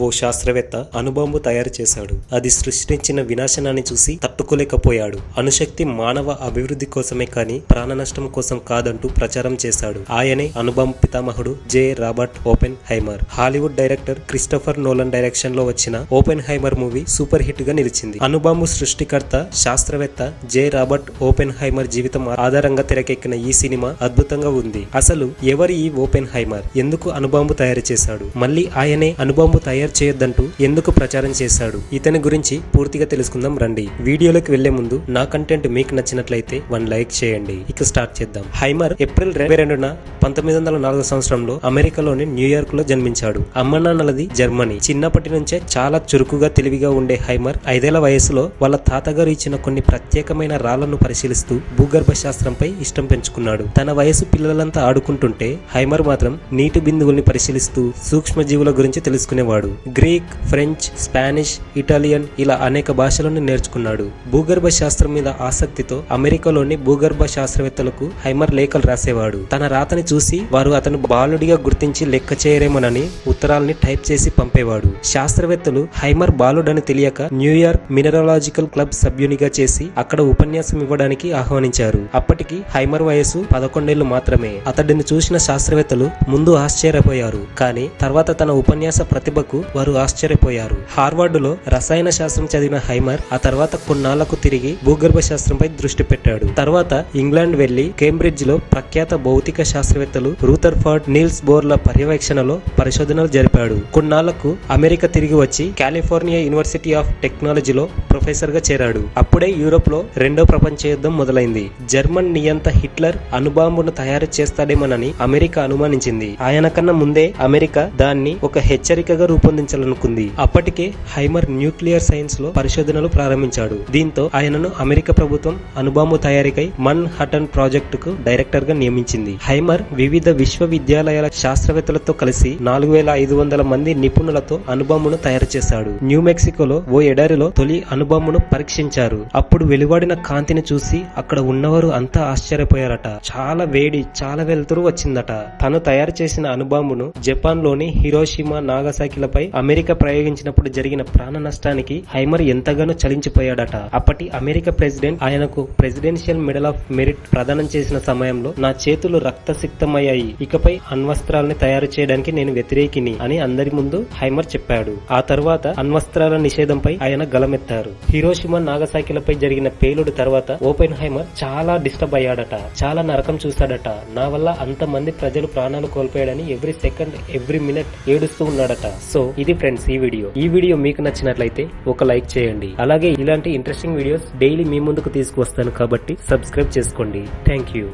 ఓ శాస్త్రవేత్త అణుబాంబు తయారు చేశాడు. అది సృష్టించిన వినాశనాన్ని చూసి తట్టుకోలేకపోయాడు. అణుశక్తి మానవ అభివృద్ధి కోసమే కానీ ప్రాణ నష్టం కోసం కాదంటూ ప్రచారం చేశాడు. ఆయనే అణుబాంబు పితామహుడు J. Robert Oppenheimer. Hollywood director Christopher Nolan direction లో వచ్చిన Oppenheimer movie super hit గా నిలిచింది. అణుబాంబు సృష్టికర్త శాస్త్రవేత్త జె. రాబర్ట్ ఓపెన్ హైమర్ జీవితం ఆధారంగా తెరకెక్కిన ఈ సినిమా అద్భుతంగా ఉంది. అసలు ఎవరి ఈ ఓపెన్ హైమర్? ఎందుకు అణుబాంబు తయారు చేశాడు? మళ్ళీ ఆయనే అణుబాంబు తయారు చేయొద్దంటూ ఎందుకు ప్రచారం చేశాడు? ఇతని గురించి పూర్తిగా తెలుసుకుందాం రండి. వీడియోలోకి వెళ్లే ముందు నా కంటెంట్ మీకు నచ్చినట్లయితే 1 లైక్ చేయండి. ఇక స్టార్ట్ చేద్దాం. హైమర్ ఏప్రిల్ 22న 1904 సంవత్సరంలో అమెరికాలోని న్యూయార్క్ లో జన్మించాడు. అమ్మ నాన్నలది జర్మనీ. చిన్నప్పటి నుంచే చాలా చురుకుగా తెలివిగా ఉండే హైమర్ 5 ఏళ్ల వయసులో వాళ్ళ తాతగారు ఇచ్చిన కొన్ని ప్రత్యేకమైన రాళ్లను పరిశీలిస్తూ భూగర్భ శాస్త్రంపై ఇష్టం పెంచుకున్నాడు. తన వయసు పిల్లలంతా ఆడుకుంటుంటే హైమర్ మాత్రం నీటి బిందువుల్ని పరిశీలిస్తూ సూక్ష్మజీవుల గురించి తెలుసుకునేవాడు. గ్రీక్, ఫ్రెంచ్, స్పానిష్, ఇటాలియన్ ఇలా అనేక భాషలను నేర్చుకున్నాడు. భూగర్భ శాస్త్రం మీద ఆసక్తితో అమెరికాలోని భూగర్భ శాస్త్రవేత్తలకు హైమర్ లేఖలు రాసేవాడు. తన రాతని చూసి వారు అతను బాలుడిగా గుర్తించి లెక్క చేయరేమోనని ఉత్తరాల్ని టైప్ చేసి పంపేవాడు. శాస్త్రవేత్తలు హైమర్ బాలుడని తెలియక న్యూయార్క్ మినరాలజికల్ క్లబ్ సభ్యునిగా చేసి అక్కడ ఉపన్యాసం ఇవ్వడానికి ఆహ్వానించారు. అప్పటికి హైమర్ వయసు 11 ఏళ్లు మాత్రమే. అతడిని చూసిన శాస్త్రవేత్తలు ముందు ఆశ్చర్యపోయారు. కానీ తర్వాత తన ఉపన్యాస ప్రతిభకు వారు ఆశ్చర్యపోయారు. హార్వర్డ్ లో రసాయన శాస్త్రం చదివిన హైమర్ ఆ తర్వాత కొన్నాళ్లకు తిరిగి భూగర్భ శాస్త్రంపై దృష్టి పెట్టాడు. తర్వాత ఇంగ్లాండ్ వెళ్లి కేంబ్రిడ్జ్ లో ప్రఖ్యాత భౌతిక శాస్త్రవేత్తలు రూథర్ఫర్డ్, నీల్స్ బోర్ల పర్యవేక్షణలో పరిశోధనలు జరిపాడు. కొన్నాళ్లకు అమెరికా తిరిగి వచ్చి కాలిఫోర్నియా యూనివర్సిటీ ఆఫ్ టెక్నాలజీలో ప్రొఫెసర్ గా చేరాడు. అప్పుడే యూరోప్ లో రెండో ప్రపంచ యుద్ధం మొదలైంది. జర్మన్ నియంత హిట్లర్ అణుబాంబును తయారు చేస్తాడేమోనని అమెరికా అనుమానించింది. ఆయన కన్నా ముందే అమెరికా దాన్ని ఒక హెచ్చరికగా రూపొందించాలనుకుంది. అప్పటికే హైమర్ న్యూక్లియర్ సైన్స్ లో పరిశోధనలు ప్రారంభించాడు. దీంతో ఆయనను అమెరికా ప్రభుత్వం అణుబాంబు తయారీకై మన్ హటన్ ప్రాజెక్టు కు డైరెక్టర్ గా నియమించింది. హైమర్ వివిధ విశ్వవిద్యాలయాల శాస్త్రవేత్తలతో కలిసి 4500 మంది నిపుణులతో అణుబాంబును తయారు చేశాడు. న్యూ మెక్సికోలో ఓ ఎడారిలో తొలి అణుబాంబును పరీక్షించారు. అప్పుడు వెలువడిన కాంతిని చూసి అక్కడ ఉన్నవారు అంతా ఆశ్చర్యపోయారట. చాలా వేడి, చాలా వెలుతురు వచ్చిందట. తను తయారు చేసిన అణుబాంబును జపాన్ లోని హిరోషిమా, నాగసాకిలపై అమెరికా ప్రయోగించినప్పుడు జరిగిన ప్రాణ నష్టానికి హైమర్ ఎంతగానో చలించిపోయాడట. అప్పటి అమెరికా ప్రెసిడెంట్ ఆయనకు ప్రెసిడెన్షియల్ మెడల్ ఆఫ్ మెరిట్ ప్రదానం చేసిన సమయంలో నా చేతులు రక్తసిక్తమయ్యాయి, ఇకపై అణ్వస్త్రాలని తయారు చేయడానికి నేను వ్యతిరేకిని అని అందరి ముందు హైమర్ చెప్పాడు. ఆ తర్వాత అణ్వస్త్రాల నిషేధంపై ఆయన గలమెత్తారు. హిరోషిమా, నాగసాకిలపై జరిగిన పేలుడు తర్వాత ఓపెన్ హైమర్ చాలా డిస్టర్బ్ అయ్యాడట. చాలా నరకం చూశాడట. నా వల్ల అంతమంది ప్రజలు ప్రాణాలు కోల్పోయాడని ఎవ్రీ సెకండ్, ఎవ్రీ మినిట్ ఏడుస్తూ ఉన్నాడట. సో ఇది ఫ్రెండ్స్ ఈ వీడియో మీకు నచ్చినట్లయితే ఒక లైక్ చేయండి. అలాగే ఇలాంటి ఇంట్రెస్టింగ్ వీడియోస్ డైలీ మీ ముందుకు తీసుకువస్తాను కాబట్టి సబ్స్క్రైబ్ చేసుకోండి. Thank you.